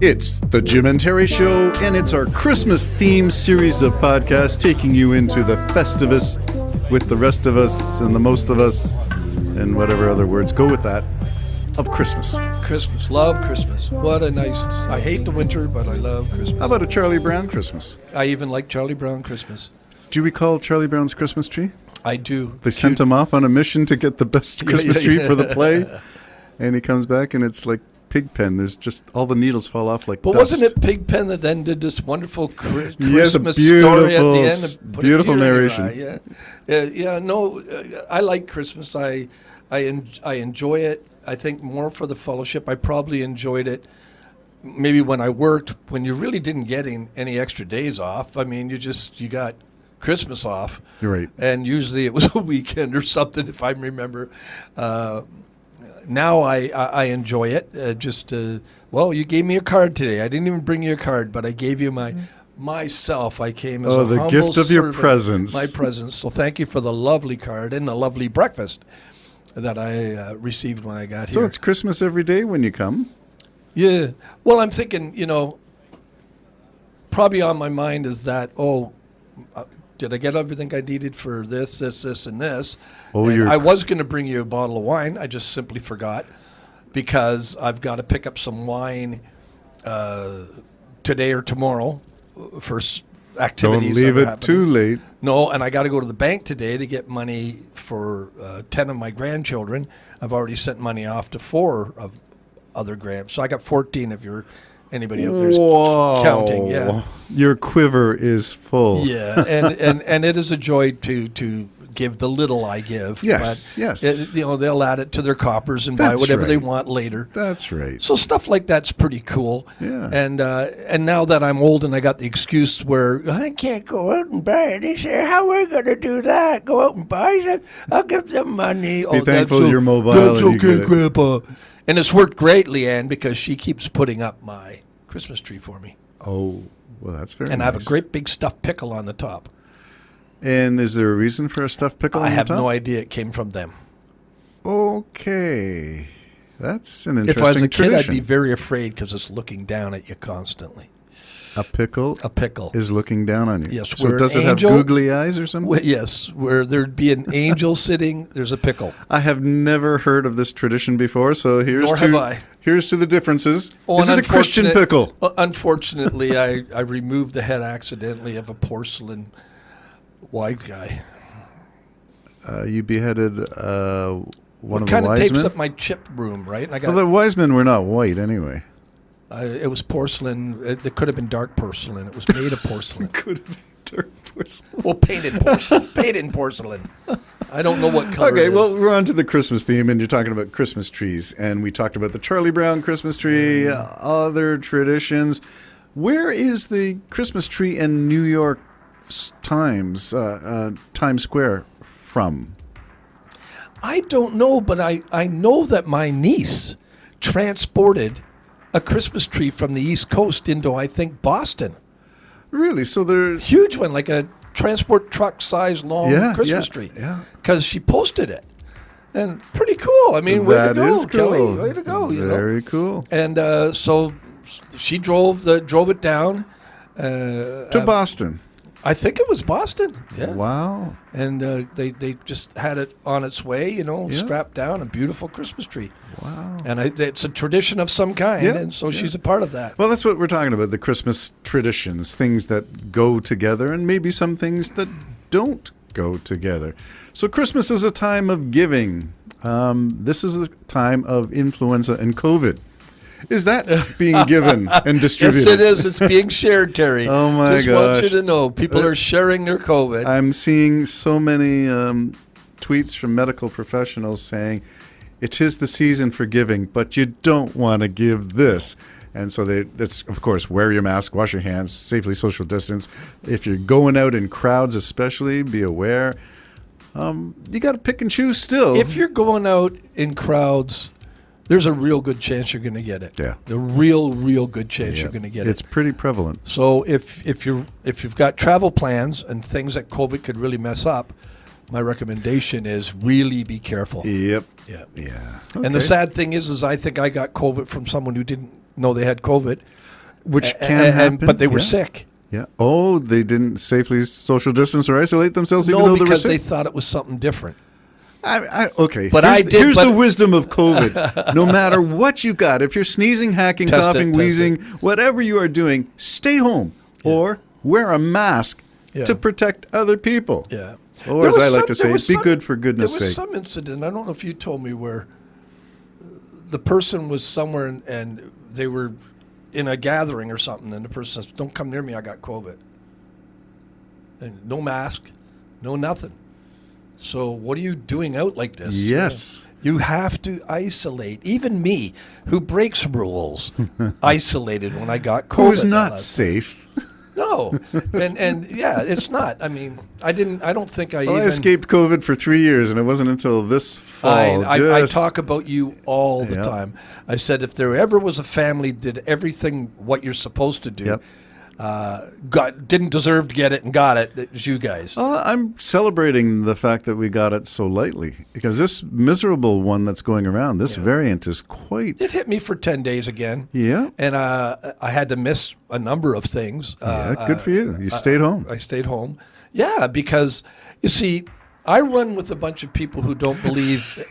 It's the Jim and Terry Show, and it's our Christmas-themed series of podcasts taking you into the Festivus with the rest of us and the most of us and whatever other words go with that of Christmas. Christmas. Love Christmas. What a nice... I hate the winter, but I love Christmas. How about a Charlie Brown Christmas? I even like Charlie Brown Christmas. Do you recall Charlie Brown's Christmas tree? I do. They sent him off on a mission to get the best Christmas tree for the play, and he comes back and it's like Pigpen. There's just all the needles fall off like but dust. Wasn't it Pigpen that then did this wonderful Christmas beautiful, story at the end? And beautiful narration. I like Christmas. I enjoy it. I think more for the fellowship. I probably enjoyed it maybe when I worked, when you really didn't get any extra days off. I mean, you got Christmas off. You're right. And usually it was a weekend or something, if I remember. Now I enjoy it. You gave me a card today. I didn't even bring you a card, but I gave you myself. I came as a the humble gift of your servant, presence. My presence. So thank you for the lovely card and the lovely breakfast that I received when I got here. So it's Christmas every day when you come? Yeah. Well, I'm thinking, probably on my mind is that, did I get everything I needed for this, and this? I was going to bring you a bottle of wine. I just simply forgot because I've got to pick up some wine today or tomorrow for activities. Don't leave it too late. No, and I got to go to the bank today to get money for 10 of my grandchildren. I've already sent money off to 4 of other grand. So I got 14 if you're... Anybody out there's counting, yeah. Your quiver is full. Yeah, and it is a joy to give the little I give. Yes, but yes. They'll add it to their coppers and buy whatever they want later. That's right. So stuff like that's pretty cool. Yeah. And now that I'm old and I got the excuse where I can't go out and buy it, they say, how are we going to do that? Go out and buy it? I'll give them money. Be thankful you're mobile. That's okay, Grandpa. And it's worked great, Leanne, because she keeps putting up my Christmas tree for me. Oh, well, that's very nice. And I have a great big stuffed pickle on the top. And is there a reason for a stuffed pickle on the top? I have no idea. It came from them. Okay. That's an interesting tradition. If I was a kid, I'd be very afraid because it's looking down at you constantly. A pickle is looking down on you. Yes. So does it have googly eyes or something? Yes. Where there'd be an angel sitting, there's a pickle. I have never heard of this tradition before, so here's to the differences. Is it a Christian pickle? Unfortunately, I removed the head accidentally of a porcelain white guy. You beheaded one of the wise men? It kind of tapes up my chip room, right? And the wise men were not white anyway. It was porcelain. It could have been dark porcelain. It was made of porcelain. Could have been dark porcelain. Well, painted porcelain. Painted porcelain. I don't know what color it is. Okay, well, we're on to the Christmas theme, and you're talking about Christmas trees. And we talked about the Charlie Brown Christmas tree, other traditions. Where is the Christmas tree in New York Times Square from? I don't know, but I know that my niece transported a Christmas tree from the East Coast into, I think, Boston. Really? So they're... Huge one, like a transport truck size long Christmas tree. Yeah. Because she posted it. And pretty cool. I mean, way to go, cool. Kelly. Way to go. Very cool. And so she drove it down. To Boston. I think it was Boston. Yeah. Wow. And they just had it on its way, strapped down, a beautiful Christmas tree. Wow. And it's a tradition of some kind, and so she's a part of that. Well, that's what we're talking about, the Christmas traditions, things that go together and maybe some things that don't go together. So Christmas is a time of giving. This is a time of influenza and COVID. Is that being given and distributed? Yes, it is. It's being shared, Terry. Oh, my gosh. Just want you to know, people are sharing their COVID. I'm seeing so many tweets from medical professionals saying, it is the season for giving, but you don't want to give this. And so that's, of course, wear your mask, wash your hands, safely social distance. If you're going out in crowds especially, be aware. You got to pick and choose still. If you're going out in crowds, there's a real good chance you're going to get it. Yeah. A real good chance you're going to get it. It's pretty prevalent. So if you've got travel plans and things that COVID could really mess up, my recommendation is really be careful. Yep. Yeah. Yeah. Okay. And the sad thing is I think I got COVID from someone who didn't no, they had COVID. Which can happen. But they were Yeah. sick. Yeah. Oh, they didn't safely social distance or isolate themselves even No, though they were because sick? they thought it was something different. Okay. But Here's but- the wisdom of COVID. No matter what you got, if you're sneezing, hacking, Test it, coughing, test wheezing, it. whatever you are doing, stay home or wear a mask Yeah. to protect other people. Yeah. Or There as was I like some- to there say, was be some- good for goodness There was sake. some incident, I don't know if you told me, where the person was somewhere and they were in a gathering or something, and the person says, "Don't come near me, I got COVID." And no mask, no nothing. So what are you doing out like this? Yes. You have to isolate. Even me, who breaks rules, isolated when I got COVID. Who's not last- safe? No, and yeah, it's not. I mean, I don't think I Well, I even escaped COVID for 3 years, and it wasn't until this fall. I talk about you all the Yep. time. I said if there ever was a family did everything what you're supposed to do, Yep. didn't deserve to get it and got it, it was you guys. I'm celebrating the fact that we got it so lightly because this miserable one that's going around, this variant is quite. It hit me for 10 days again. Yeah. And I had to miss a number of things. Yeah, good for you. You stayed home. I stayed home. Yeah, because you see, I run with a bunch of people who don't believe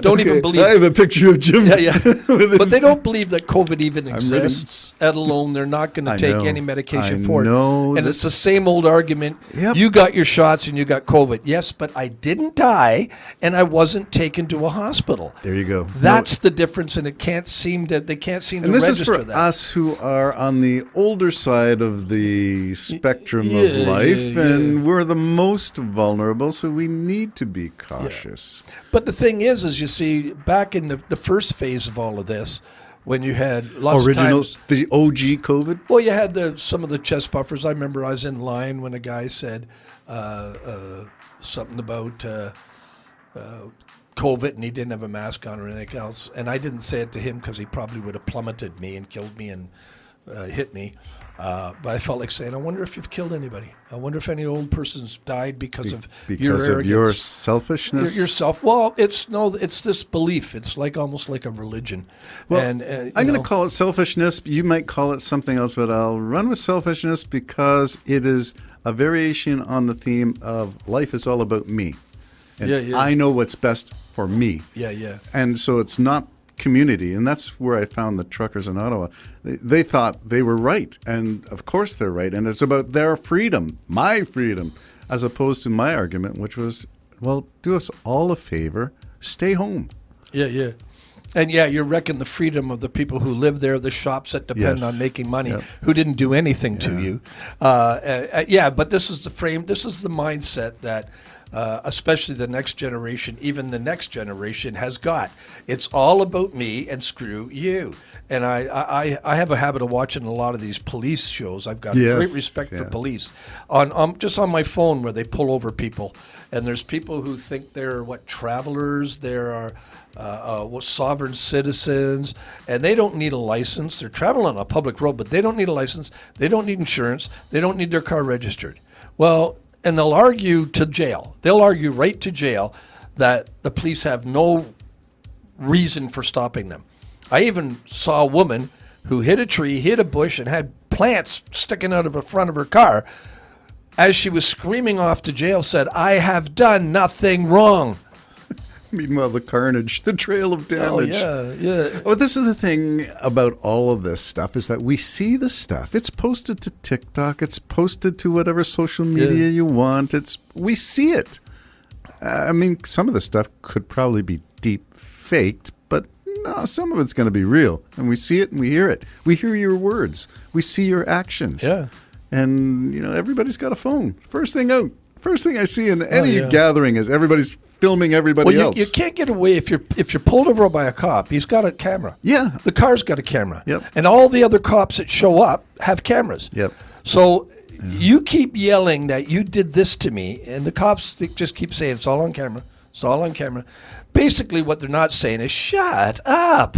don't even believe. I have a picture of Jim. Yeah. with But his- they don't believe that COVID even really- exists, let alone they're not going to I take know. any medication I for it. know And this- it's the same old argument. Yep. You got your shots and you got COVID. Yes, but I didn't die and I wasn't taken to a hospital. There you go. That's the difference, and they can't seem to And this register is for that. us who are on the older side of the spectrum yeah, of life, yeah, and we're the most vulnerable, so we need to be cautious. But the thing is you see, back in the first phase of all of this, when you had lots Original, of times, the OG COVID. well, you had some of the chest buffers. I remember I was in line when a guy said something about COVID, and he didn't have a mask on or anything else. And I didn't say it to him because he probably would have plummeted me and killed me and hit me. But I felt like saying, I wonder if you've killed anybody. I wonder if any old person's died because of your Because of arrogance. your selfishness. Yourself. Well, it's this belief. It's like almost like a religion. Well, and I'm going to call it selfishness. You might call it something else, but I'll run with selfishness because it is a variation on the theme of life is all about me. And Yeah. I know what's best for me. Yeah. And so it's not community. And that's where I found the truckers in Ottawa. They thought they were right. And of course they're right. And it's about their freedom, my freedom, as opposed to my argument, which was, well, do us all a favor, stay home. Yeah. And yeah, you're wrecking the freedom of the people who live there, the shops that depend Yes. on making money, Yep. who didn't do anything to you. But this is the frame, this is the mindset that especially the next generation, even the next generation has got. It's all about me and screw you. And I have a habit of watching a lot of these police shows. I've got Yes, great respect for yeah. police. Just on my phone where they pull over people. And there's people who think they're travelers, they're sovereign citizens, and they don't need a license. They're traveling on a public road, but they don't need a license. They don't need insurance. They don't need their car registered. Well, and they'll argue to jail. They'll argue right to jail that the police have no reason for stopping them. I even saw a woman who hit a tree, hit a bush, and had plants sticking out of the front of her car. As she was screaming off to jail, said, "I have done nothing wrong." Meanwhile, the carnage, the trail of damage. Oh, yeah. Well, this is the thing about all of this stuff is that we see the stuff. It's posted to TikTok. It's posted to whatever social media you want. We see it. I mean, some of the stuff could probably be deep faked, but no, some of it's going to be real. And we see it and we hear it. We hear your words. We see your actions. Yeah. And, everybody's got a phone. First thing I see in any yeah. gathering is everybody's filming everybody Well, else. you can't get away if you're pulled over by a cop. He's got a camera. Yeah. The car's got a camera. Yep. And all the other cops that show up have cameras. Yep. So you keep yelling that you did this to me, and the cops just keep saying it's all on camera. It's all on camera. Basically, what they're not saying is shut up.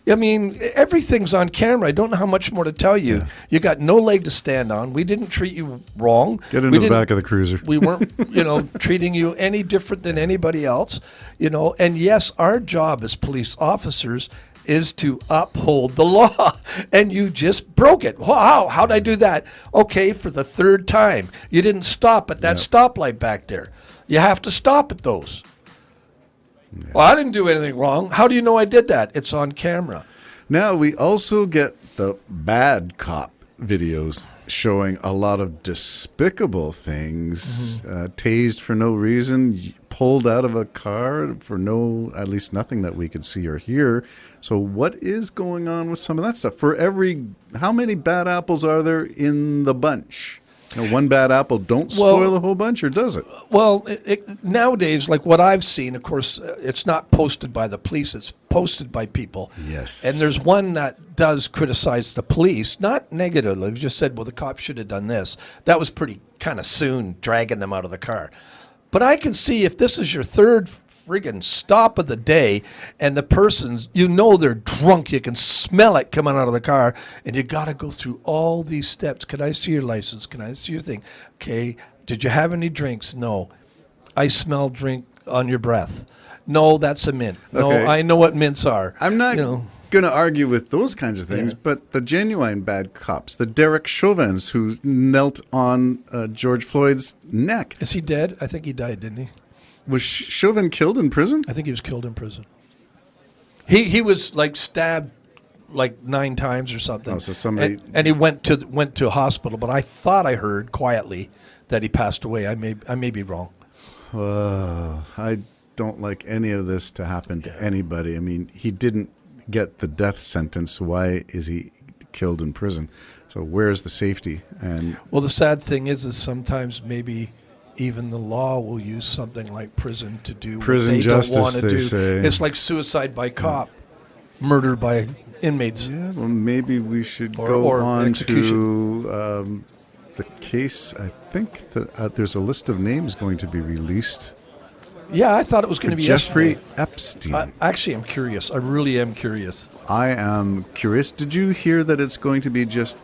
I mean, everything's on camera. I don't know how much more to tell you. You got no leg to stand on. We didn't treat you wrong. Get into the back of the cruiser. We weren't, treating you any different than anybody else, And yes, our job as police officers is to uphold the law, and you just broke it. Wow, how'd I do that? Okay, for the third time. You didn't stop at that stoplight back there. You have to stop at those. Yeah. Well, I didn't do anything wrong. How do you know I did that? It's on camera. Now, we also get the bad cop videos showing a lot of despicable things, tased for no reason, pulled out of a car for at least nothing that we could see or hear. So what is going on with some of that stuff? How many bad apples are there in the bunch? One bad apple don't spoil the whole bunch, or does it? Well, nowadays, like what I've seen, of course, it's not posted by the police. It's posted by people. Yes. And there's one that does criticize the police, not negatively. It just said, well, the cops should have done this. That was pretty kind of soon, dragging them out of the car. But I can see if this is your third friggin' stop of the day, and the person's, they're drunk, you can smell it coming out of the car, and you got to go through all these steps. Can I see your license? Can I see your thing? Okay, did you have any drinks? No. I smell drink on your breath. No, that's a mint. No, Okay. I know what mints are. I'm not going to argue with those kinds of things, but the genuine bad cops, the Derek Chauvins who knelt on George Floyd's neck. Is he dead? I think he died, didn't he? Was Chauvin killed in prison? I think he was killed in prison. He was like stabbed like 9 times or something. Oh, so somebody and he went to a hospital, but I thought I heard quietly that he passed away. I may be wrong. I don't like any of this to happen to anybody. I mean, he didn't get the death sentence. Why is he killed in prison? So where's the safety? And well, the sad thing is sometimes maybe even the law will use something like prison to do prison what they justice, don't want to they do. say. It's like suicide by cop, murder by inmates. Yeah, well, maybe we should Or go on execution. to the case. I think that there's a list of names going to be released. Yeah, I thought it was going to be Jeffrey yesterday. Epstein. Actually, I'm curious. I really am curious. I am curious. Did you hear that it's going to be just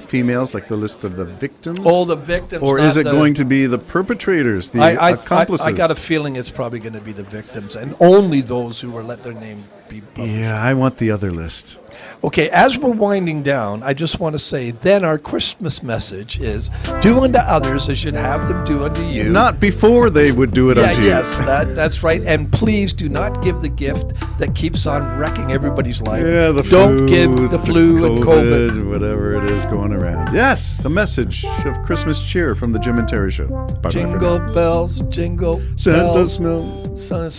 females, like the list of the victims? Oh, the victims. Or is it going to be the perpetrators, the accomplices? I got a feeling it's probably going to be the victims, and only those who were let their name be published. Yeah, I want the other list. Okay, as we're winding down, I just want to say then our Christmas message is, do unto others as you'd have them do unto you. Not before they would do it unto you. Yes, that's right. And please do not give the gift that keeps on wrecking everybody's life. Yeah, Don't give the flu and COVID. Whatever it is going around. Yes, the message of Christmas cheer from the Jim and Terry Show. Bye-bye for now. Jingle bells, jingle Santa bells. smell. Santa